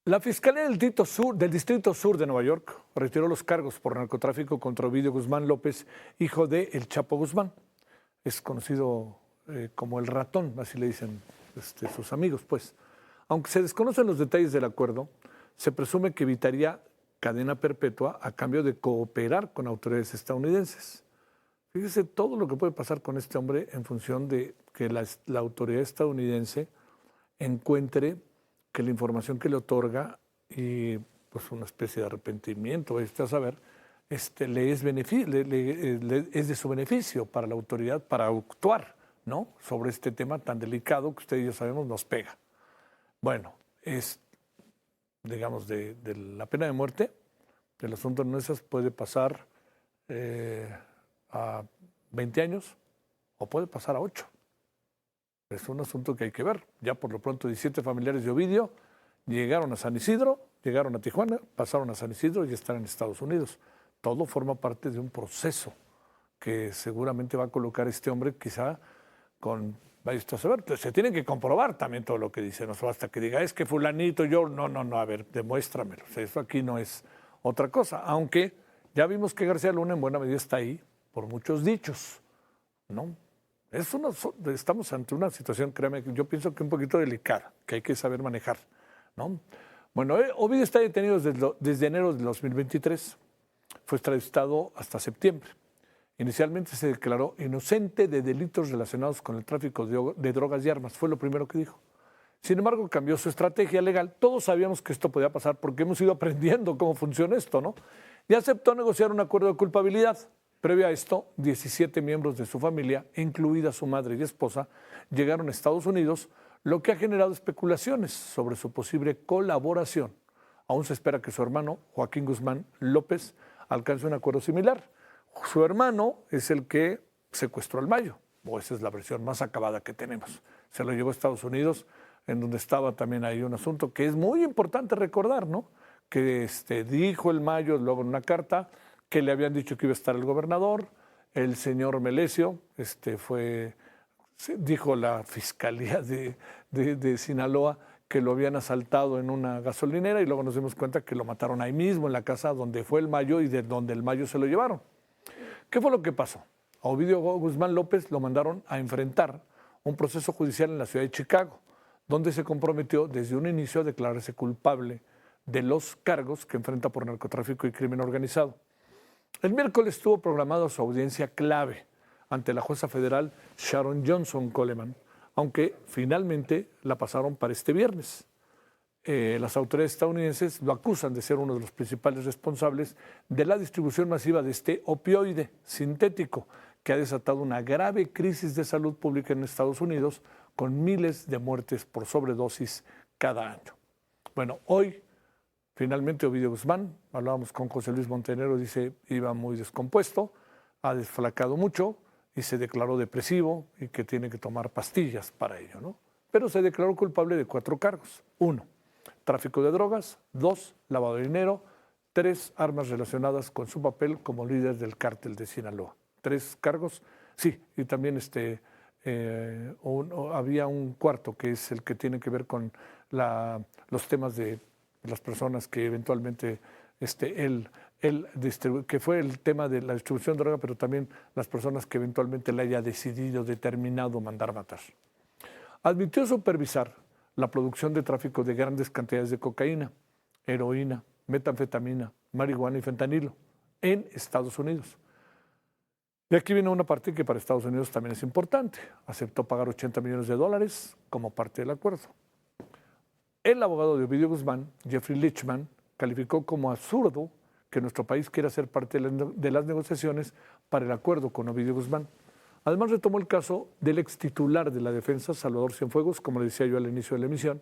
La Fiscalía del Distrito Sur de Nueva York retiró los cargos por narcotráfico contra Ovidio Guzmán López, hijo de El Chapo Guzmán. Es conocido como el ratón, así le dicen sus amigos, pues. Aunque se desconocen los detalles del acuerdo, se presume que evitaría cadena perpetua a cambio de cooperar con autoridades estadounidenses. Fíjese todo lo que puede pasar con este hombre en función de que la autoridad estadounidense encuentre que la información que le otorga y pues una especie de arrepentimiento, a saber, le es de su beneficio para la autoridad para actuar, ¿no?, sobre este tema tan delicado que ustedes ya sabemos nos pega. Bueno, es, digamos, de la pena de muerte, el asunto en esas puede pasar a 20 años o puede pasar a 8. Es un asunto que hay que ver. Ya por lo pronto 17 familiares de Ovidio llegaron a San Isidro, llegaron a Tijuana, pasaron a San Isidro y están en Estados Unidos. Todo forma parte de un proceso que seguramente va a colocar este hombre quizá con... Vaya usted a saber, se tiene que comprobar también todo lo que dice, no basta que diga, es que fulanito, yo, no, a ver, demuéstramelo. O sea, eso aquí no es otra cosa, aunque ya vimos que García Luna en buena medida está ahí por muchos dichos, ¿no? Estamos ante una situación, créame, yo pienso que un poquito delicada, que hay que saber manejar, ¿no? Bueno, Ovidio está detenido desde enero de 2023, fue extraditado hasta septiembre. Inicialmente se declaró inocente de delitos relacionados con el tráfico de drogas y armas, fue lo primero que dijo. Sin embargo, cambió su estrategia legal. Todos sabíamos que esto podía pasar porque hemos ido aprendiendo cómo funciona esto, ¿no? Y aceptó negociar un acuerdo de culpabilidad. Previo a esto, 17 miembros de su familia, incluida su madre y esposa, llegaron a Estados Unidos, lo que ha generado especulaciones sobre su posible colaboración. Aún se espera que su hermano, Joaquín Guzmán López, alcance un acuerdo similar. Su hermano es el que secuestró al Mayo, o esa es la versión más acabada que tenemos. Se lo llevó a Estados Unidos, en donde estaba también ahí un asunto que es muy importante recordar, ¿no? Que dijo el Mayo luego en una carta que le habían dicho que iba a estar el gobernador, el señor Melesio, dijo la Fiscalía de Sinaloa que lo habían asaltado en una gasolinera y luego nos dimos cuenta que lo mataron ahí mismo, en la casa donde fue el Mayo y de donde el Mayo se lo llevaron. ¿Qué fue lo que pasó? A Ovidio Guzmán López lo mandaron a enfrentar un proceso judicial en la ciudad de Chicago, donde se comprometió desde un inicio a declararse culpable de los cargos que enfrenta por narcotráfico y crimen organizado. El miércoles estuvo programada su audiencia clave ante la jueza federal Sharon Johnson Coleman, aunque finalmente la pasaron para este viernes. Las autoridades estadounidenses lo acusan de ser uno de los principales responsables de la distribución masiva de este opioide sintético que ha desatado una grave crisis de salud pública en Estados Unidos con miles de muertes por sobredosis cada año. Bueno, hoy finalmente Ovidio Guzmán, hablábamos con José Luis Montenegro, dice iba muy descompuesto, ha desflacado mucho y se declaró depresivo y que tiene que tomar pastillas para ello, ¿no? Pero se declaró culpable de 4 cargos. 1, tráfico de drogas. 2, lavado de dinero. 3, armas relacionadas con su papel como líder del cártel de Sinaloa. 3 cargos. Sí, y también había un cuarto que es el que tiene que ver con los temas de las personas que eventualmente que fue el tema de la distribución de droga, pero también las personas que eventualmente le haya decidido, determinado mandar matar. Admitió supervisar la producción de tráfico de grandes cantidades de cocaína, heroína, metanfetamina, marihuana y fentanilo en Estados Unidos. De aquí viene una parte que para Estados Unidos también es importante. Aceptó pagar $80 millones como parte del acuerdo. El abogado de Ovidio Guzmán, Jeffrey Lichman, calificó como absurdo que nuestro país quiera ser parte de las negociaciones para el acuerdo con Ovidio Guzmán. Además, retomó el caso del ex titular de la defensa, Salvador Cienfuegos, como le decía yo al inicio de la emisión,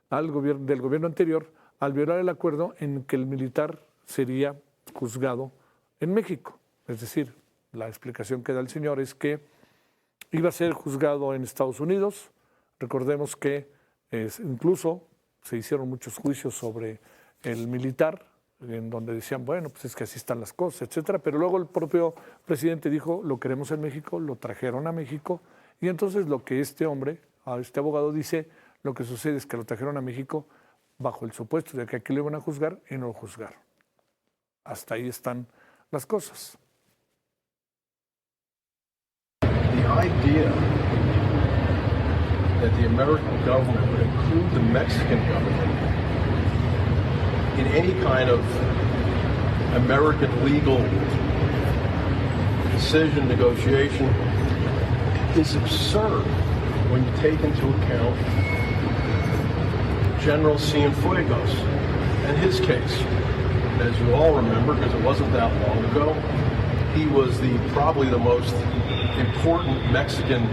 del gobierno anterior, al violar el acuerdo en que el militar sería juzgado en México. Es decir, la explicación que da el señor es que iba a ser juzgado en Estados Unidos. Recordemos que incluso se hicieron muchos juicios sobre el militar, en donde decían, bueno, pues es que así están las cosas, etcétera. Pero luego el propio presidente dijo, lo queremos en México, lo trajeron a México. Y entonces lo que este hombre, este abogado dice, lo que sucede es que lo trajeron a México bajo el supuesto de que aquí lo iban a juzgar y no lo juzgaron. Hasta ahí están las cosas. The idea that the American government would include the Mexican government in any kind of American legal decision negotiation is absurd when you take into account General Cienfuegos and his case. As you all remember, because it wasn't that long ago, he was probably the most important Mexican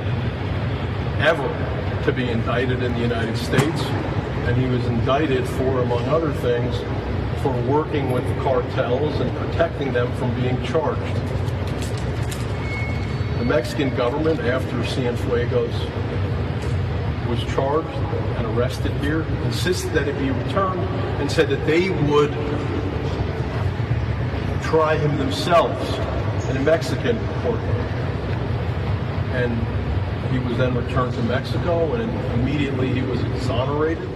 ever to be indicted in the United States, and he was indicted for, among other things, for working with cartels and protecting them from being charged. The Mexican government, after Cienfuegos was charged and arrested here, insisted that it be returned and said that they would try him themselves in a Mexican court. And he was then returned to Mexico, and immediately he was exonerated.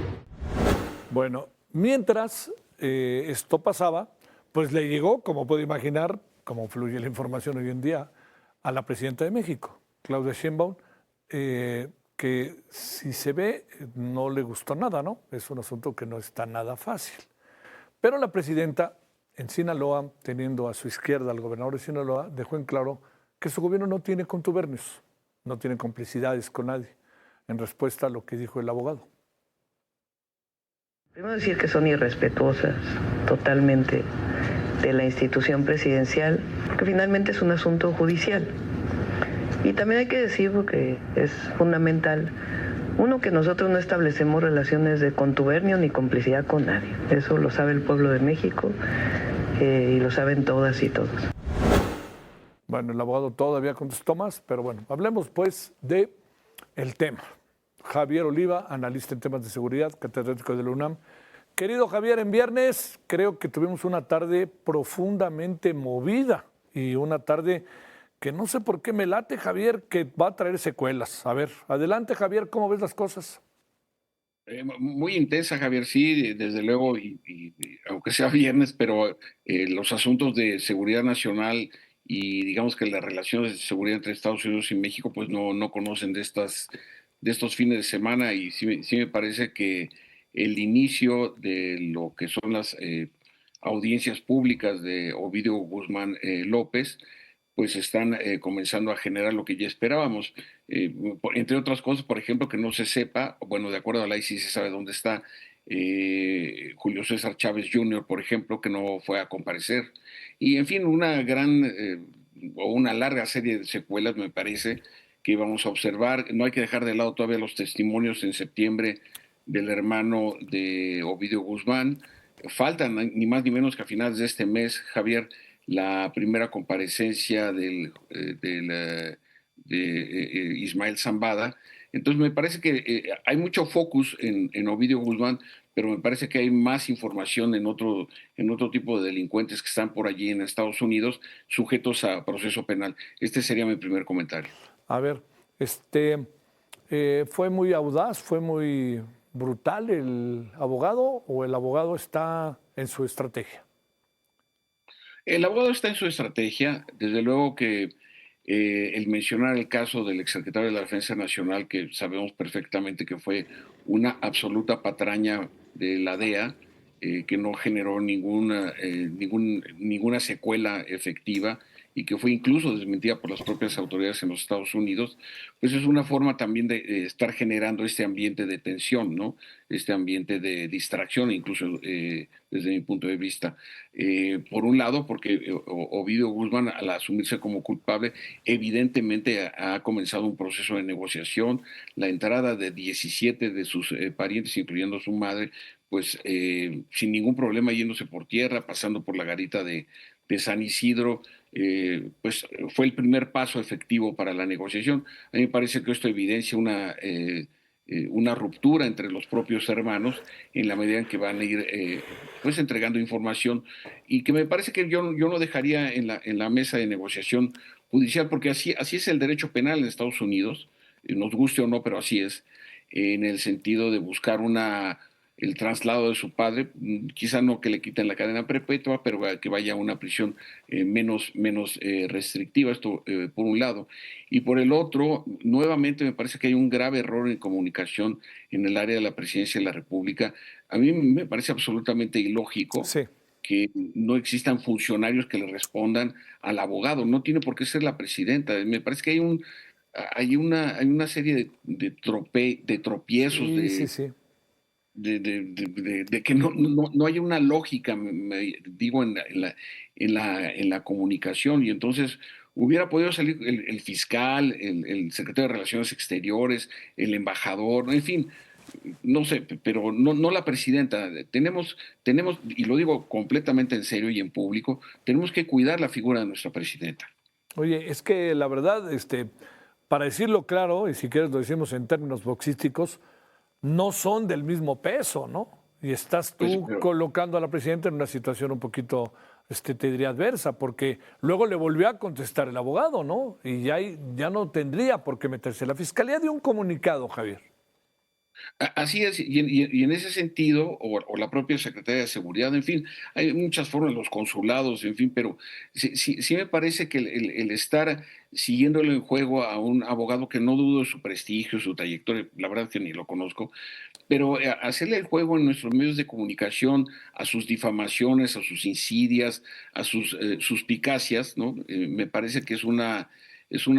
Bueno, mientras esto pasaba, pues le llegó, como puede imaginar, como fluye la información hoy en día, a la presidenta de México, Claudia Sheinbaum, que si se ve no le gustó nada, ¿no? Es un asunto que no está nada fácil. Pero la presidenta en Sinaloa, teniendo a su izquierda al gobernador de Sinaloa, dejó en claro que su gobierno no tiene contubernios, no tiene complicidades con nadie, en respuesta a lo que dijo el abogado. Primero decir que son irrespetuosas totalmente de la institución presidencial, porque finalmente es un asunto judicial. Y también hay que decir, porque es fundamental, uno, que nosotros no establecemos relaciones de contubernio ni complicidad con nadie. Eso lo sabe el pueblo de México y lo saben todas y todos. Bueno, el abogado todavía contestó más, pero bueno, hablemos pues de el tema. Javier Oliva, analista en temas de seguridad, catedrático de la UNAM. Querido Javier, en viernes creo que tuvimos una tarde profundamente movida y una tarde que no sé por qué me late, Javier, que va a traer secuelas. A ver, adelante, Javier, ¿cómo ves las cosas? Muy intensa, Javier, sí, desde luego, aunque sea viernes, pero los asuntos de seguridad nacional y digamos que las relaciones de seguridad entre Estados Unidos y México, pues no conocen de estos fines de semana, y sí me parece que el inicio de lo que son las audiencias públicas de Ovidio Guzmán López, pues están comenzando a generar lo que ya esperábamos. Entre otras cosas, por ejemplo, que no se sepa, bueno, de acuerdo a la ley sí se sabe dónde está Julio César Chávez Jr., por ejemplo, que no fue a comparecer. Y, en fin, una o una larga serie de secuelas, me parece, que vamos a observar. No hay que dejar de lado todavía los testimonios en septiembre del hermano de Ovidio Guzmán. Faltan ni más ni menos que a finales de este mes, Javier, la primera comparecencia de Ismael Zambada. Entonces me parece que hay mucho focus en Ovidio Guzmán, pero me parece que hay más información en otro tipo de delincuentes que están por allí en Estados Unidos sujetos a proceso penal. Este sería mi primer comentario. A ver, ¿fue muy audaz, fue muy brutal el abogado o el abogado está en su estrategia? El abogado está en su estrategia. Desde luego que el mencionar el caso del exsecretario de la Defensa Nacional, que sabemos perfectamente que fue una absoluta patraña de la DEA, que no generó ninguna secuela efectiva y que fue incluso desmentida por las propias autoridades en los Estados Unidos, pues es una forma también de estar generando este ambiente de tensión, ¿no? Este ambiente de distracción, incluso desde mi punto de vista. Por un lado, porque Ovidio Guzmán, al asumirse como culpable, evidentemente ha comenzado un proceso de negociación. La entrada de 17 de sus parientes, incluyendo su madre, pues sin ningún problema yéndose por tierra, pasando por la garita de San Isidro, pues fue el primer paso efectivo para la negociación. A mí me parece que esto evidencia una ruptura entre los propios hermanos en la medida en que van a ir pues entregando información, y que me parece que yo no dejaría en la mesa de negociación judicial, porque así es el derecho penal en Estados Unidos, nos guste o no, pero así es, en el sentido de buscar una el traslado de su padre, quizá no que le quiten la cadena perpetua, pero que vaya a una prisión menos restrictiva, esto por un lado. Y por el otro, nuevamente me parece que hay un grave error en comunicación en el área de la presidencia de la República. A mí me parece absolutamente ilógico Sí. que no existan funcionarios que le respondan al abogado. No tiene por qué ser la presidenta. Me parece que hay una serie de tropiezos, Sí, sí, sí. de que no hay una lógica, digo, en la comunicación. Y entonces hubiera podido salir el fiscal, el secretario de Relaciones Exteriores, el embajador, en fin, no sé, pero no la presidenta. Tenemos, y lo digo completamente en serio y en público, tenemos que cuidar la figura de nuestra presidenta. Oye, es que la verdad, para decirlo claro, y si quieres lo decimos en términos boxísticos, no son del mismo peso, ¿no? Y estás Pues, tú colocando a la presidenta en una situación un poquito, te diría, adversa, porque luego le volvió a contestar el abogado, ¿no? Y ya no tendría por qué meterse. La fiscalía dio un comunicado, Javier. Así es, y en ese sentido, o la propia Secretaría de Seguridad, en fin, hay muchas formas, los consulados, en fin, pero sí me parece que el estar siguiéndole el juego a un abogado que no dudo de su prestigio, su trayectoria, la verdad que ni lo conozco, pero hacerle el juego en nuestros medios de comunicación a sus difamaciones, a sus insidias, a sus suspicacias, ¿no? Me parece que es una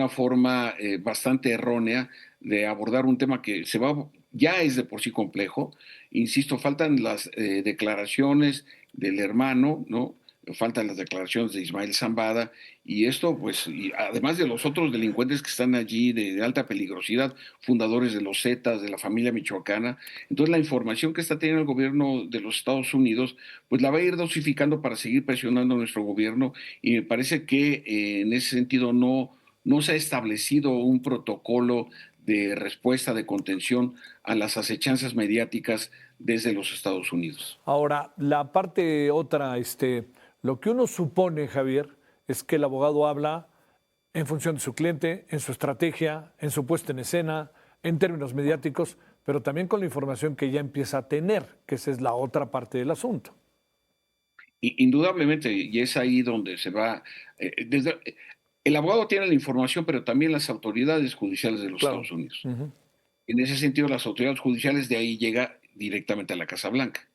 forma bastante errónea de abordar un tema que ya es de por sí complejo. Insisto, faltan las declaraciones del hermano, ¿no? Faltan las declaraciones de Ismael Zambada, y esto, pues, y además de los otros delincuentes que están allí de alta peligrosidad, fundadores de los Zetas, de la familia michoacana. Entonces, la información que está teniendo el gobierno de los Estados Unidos, pues la va a ir dosificando para seguir presionando a nuestro gobierno, y me parece que en ese sentido no se ha establecido un protocolo de respuesta, de contención a las acechanzas mediáticas desde los Estados Unidos. Ahora, la parte otra, lo que uno supone, Javier, es que el abogado habla en función de su cliente, en su estrategia, en su puesta en escena, en términos mediáticos, pero también con la información que ya empieza a tener, que esa es la otra parte del asunto. Indudablemente, y es ahí donde se va, el abogado tiene la información, pero también las autoridades judiciales de los Claro. Estados Unidos. Ujú. En ese sentido, las autoridades judiciales de ahí llega directamente a la Casa Blanca.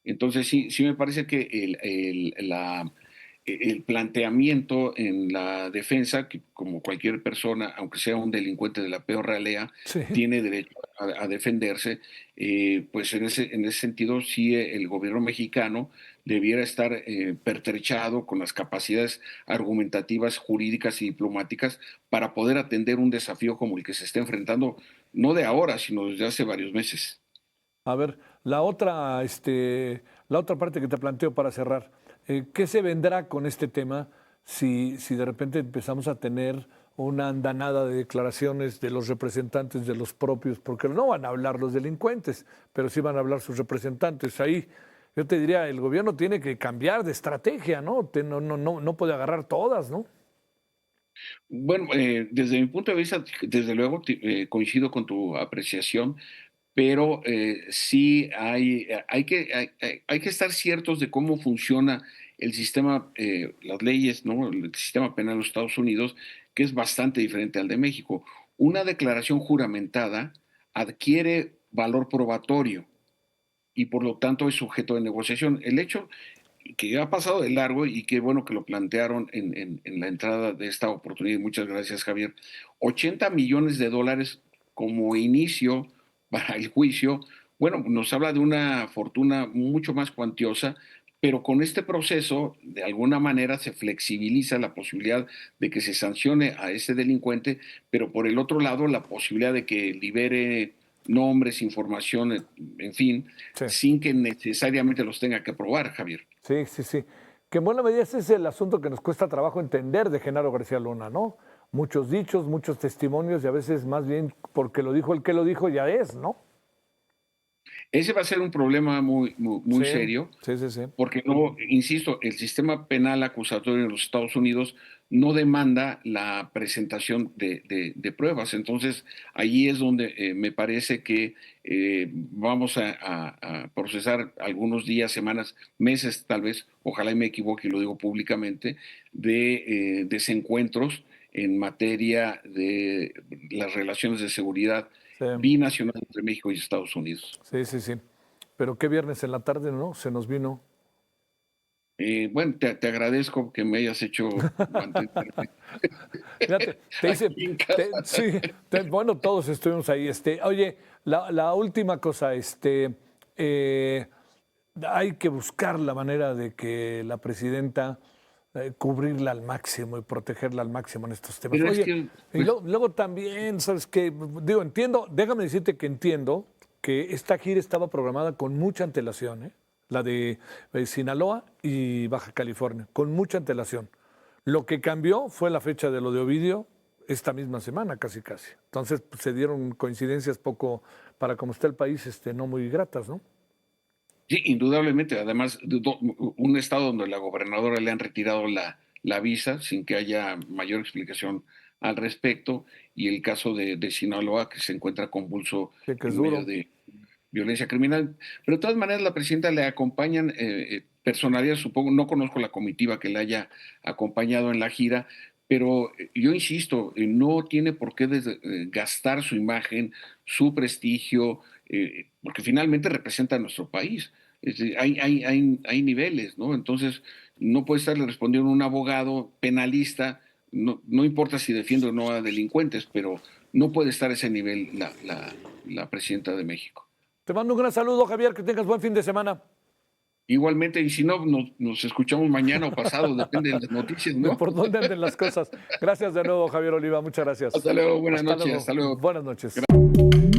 Entonces, sí me parece que el planteamiento en la defensa, que como cualquier persona, aunque sea un delincuente de la peor ralea, Sí. tiene derecho a defenderse, pues en ese sentido sí el gobierno mexicano debiera estar pertrechado con las capacidades argumentativas, jurídicas y diplomáticas para poder atender un desafío como el que se está enfrentando, no de ahora, sino desde hace varios meses. A ver, la otra parte que te planteo para cerrar, ¿qué se vendrá con este tema si de repente empezamos a tener una andanada de declaraciones de los representantes de los propios? Porque no van a hablar los delincuentes, pero sí van a hablar sus representantes. Ahí yo te diría, el gobierno tiene que cambiar de estrategia, ¿no? No puede agarrar todas, ¿no? Bueno, desde mi punto de vista, desde luego coincido con tu apreciación, pero sí hay que estar ciertos de cómo funciona el sistema, las leyes, ¿no? El sistema penal de los Estados Unidos, que es bastante diferente al de México. Una declaración juramentada adquiere valor probatorio y por lo tanto es sujeto de negociación. El hecho que ha pasado de largo, y qué bueno que lo plantearon en la entrada de esta oportunidad, muchas gracias, Javier, 80 millones de dólares como inicio para el juicio, bueno, nos habla de una fortuna mucho más cuantiosa, pero con este proceso, de alguna manera, se flexibiliza la posibilidad de que se sancione a ese delincuente, pero por el otro lado, la posibilidad de que libere nombres, información, en fin, Sí. sin que necesariamente los tenga que probar, Javier. Sí, sí, sí. Que en buena medida ese es el asunto que nos cuesta trabajo entender de Genaro García Luna, ¿no? Muchos dichos, muchos testimonios y a veces más bien porque lo dijo el que lo dijo ya es, ¿no? Ese va a ser un problema muy Sí, serio, sí, sí, sí. porque no, insisto, el sistema penal acusatorio en los Estados Unidos no demanda la presentación de pruebas. Entonces, ahí es donde me parece que vamos a procesar algunos días, semanas, meses tal vez, ojalá y me equivoque y lo digo públicamente, de desencuentros en materia de las relaciones de seguridad Sí, binacional entre México y Estados Unidos. sí, sí, sí. Pero qué viernes en la tarde, ¿no? Se nos vino. Bueno, te agradezco que me hayas hecho mantenerme Fíjate, te dice, aquí en casa. sí, bueno, todos estuvimos ahí. Oye, la última cosa, eh, hay que buscar la manera de que la presidenta cubrirla al máximo y protegerla al máximo en estos temas. Pero es Oye, que, y pues, luego también, ¿sabes qué? Digo, entiendo, déjame decirte que entiendo que esta gira estaba programada con mucha antelación, ¿eh? La de Sinaloa y Baja California, con mucha antelación. Lo que cambió fue la fecha de lo de Ovidio esta misma semana, casi casi. Entonces pues, se dieron coincidencias poco, para como está el país, no muy gratas, ¿no? sí, indudablemente. Además, un estado donde la gobernadora le han retirado la visa sin que haya mayor explicación al respecto, y el caso de Sinaloa, que se encuentra convulso Sí, que es en medio duro. de violencia criminal. Pero de todas maneras, la presidenta le acompañan personalidades, supongo, no conozco la comitiva que la haya acompañado en la gira, pero yo insisto, no tiene por qué gastar su imagen, su prestigio, porque finalmente representa a nuestro país. Es decir, hay niveles, ¿no? Entonces, no puede estarle respondiendo un abogado penalista, no importa si defiende o no a delincuentes, pero no puede estar a ese nivel la presidenta de México. Te mando un gran saludo, Javier, que tengas buen fin de semana. Igualmente, y si no, nos escuchamos mañana o pasado, depende de las noticias, De ¿no? por dónde anden las cosas. Gracias de nuevo, Javier Oliva. Muchas gracias. Hasta luego, buenas Hasta noches, luego. hasta luego. Buenas noches.